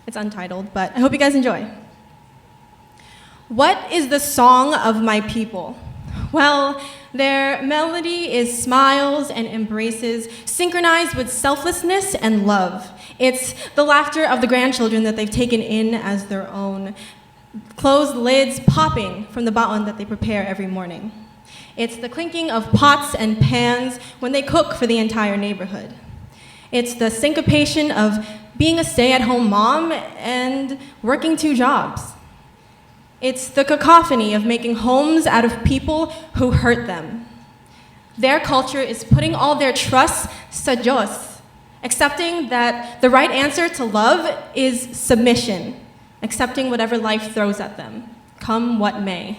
It's Untitled, but I hope you guys enjoy. What is the song of my people? Well, their melody is smiles and embraces, synchronized with selflessness and love. It's the laughter of the grandchildren that they've taken in as their own, closed lids popping from the baon that they prepare every morning. It's the clinking of pots and pans when they cook for the entire neighborhood. It's the syncopation of being a stay-at-home mom and working 2 jobs. It's the cacophony of making homes out of people who hurt them. Their culture is putting all their trust sa Diyos, accepting that the right answer to love is submission, accepting whatever life throws at them, come what may.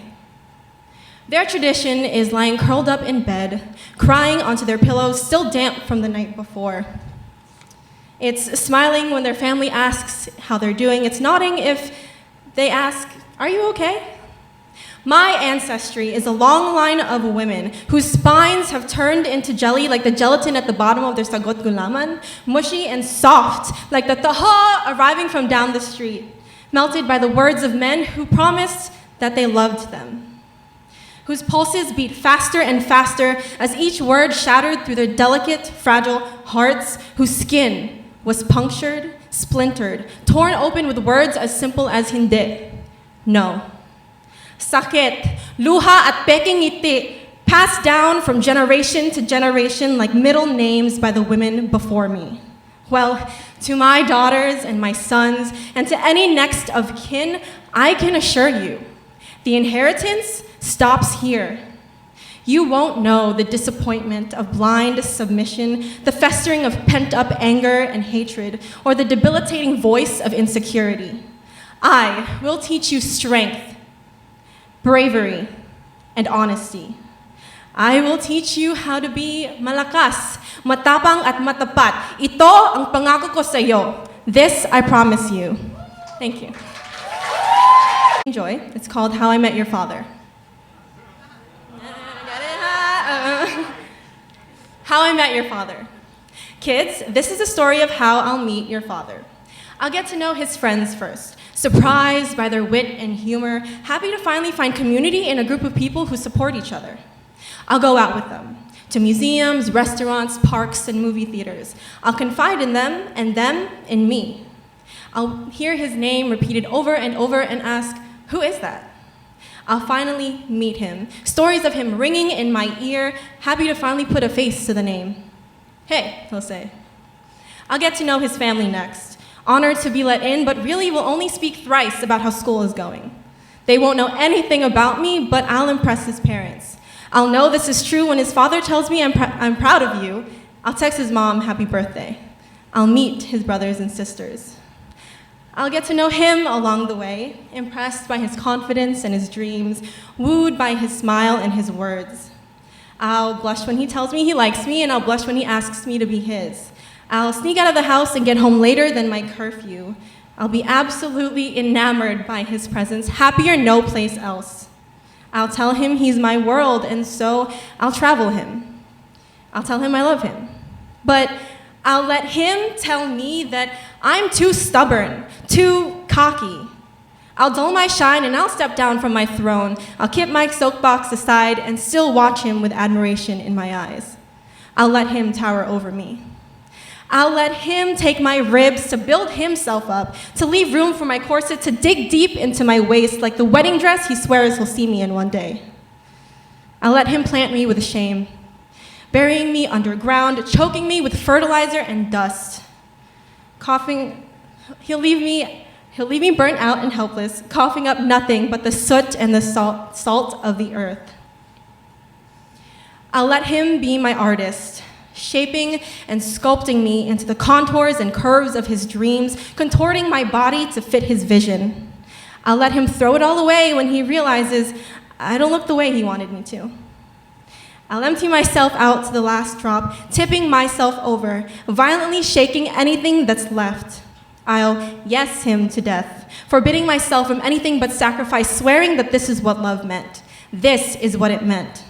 Their tradition is lying curled up in bed, crying onto their pillows still damp from the night before. It's smiling when their family asks how they're doing. It's nodding if they ask, "Are you okay?" My ancestry is a long line of women whose spines have turned into jelly like the gelatin at the bottom of their sagot gulaman, mushy and soft like the taha arriving from down the street, melted by the words of men who promised that they loved them, whose pulses beat faster and faster as each word shattered through their delicate, fragile hearts, whose skin was punctured, splintered, torn open with words as simple as hindi, no. Sakit, luha at peking ngiti, passed down from generation to generation like middle names by the women before me. Well, to my daughters and my sons, and to any next of kin, I can assure you, the inheritance stops here. You won't know the disappointment of blind submission, the festering of pent-up anger and hatred, or the debilitating voice of insecurity. I will teach you strength, bravery, and honesty. I will teach you how to be malakas, matapang at matapat. Ito ang pangako ko sa iyo. This I promise you. Thank you. Enjoy. It's called How I Met Your Father. How I Met Your Father. Kids, this is a story of how I'll meet your father. I'll get to know his friends first, surprised by their wit and humor, happy to finally find community in a group of people who support each other. I'll go out with them, to museums, restaurants, parks, and movie theaters. I'll confide in them, and them in me. I'll hear his name repeated over and over and ask, who is that? I'll finally meet him. Stories of him ringing in my ear, happy to finally put a face to the name. Hey, he'll say. I'll get to know his family next. Honored to be let in, but really will only speak thrice about how school is going. They won't know anything about me, but I'll impress his parents. I'll know this is true when his father tells me I'm proud of you. I'll text his mom, happy birthday. I'll meet his brothers and sisters. I'll get to know him along the way, impressed by his confidence and his dreams, wooed by his smile and his words. I'll blush when he tells me he likes me, and I'll blush when he asks me to be his. I'll sneak out of the house and get home later than my curfew. I'll be absolutely enamored by his presence, happier no place else. I'll tell him he's my world, and so I'll travel him. I'll tell him I love him. But I'll let him tell me that I'm too stubborn, too cocky. I'll dull my shine and I'll step down from my throne. I'll keep my soapbox aside and still watch him with admiration in my eyes. I'll let him tower over me. I'll let him take my ribs to build himself up, to leave room for my corset to dig deep into my waist like the wedding dress he swears he'll see me in one day. I'll let him plant me with shame, burying me underground, choking me with fertilizer and dust. Coughing, he'll leave me burnt out and helpless, coughing up nothing but the soot and the salt of the earth. I'll let him be my artist, shaping and sculpting me into the contours and curves of his dreams, contorting my body to fit his vision. I'll let him throw it all away when he realizes I don't look the way he wanted me to. I'll empty myself out to the last drop, tipping myself over, violently shaking anything that's left. I'll yes him to death, forbidding myself from anything but sacrifice, swearing that this is what love meant. This is what it meant.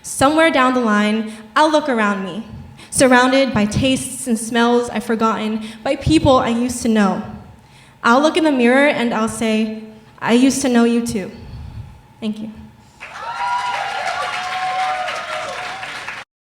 Somewhere down the line, I'll look around me, surrounded by tastes and smells I've forgotten, by people I used to know. I'll look in the mirror and I'll say, I used to know you too. Thank you.